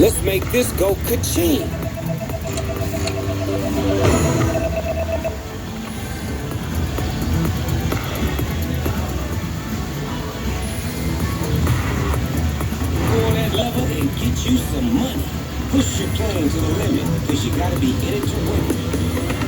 Let's make this go ka-ching. Pull that lever and get you some money. Push your plane to the limit, cause you gotta be in it to win it.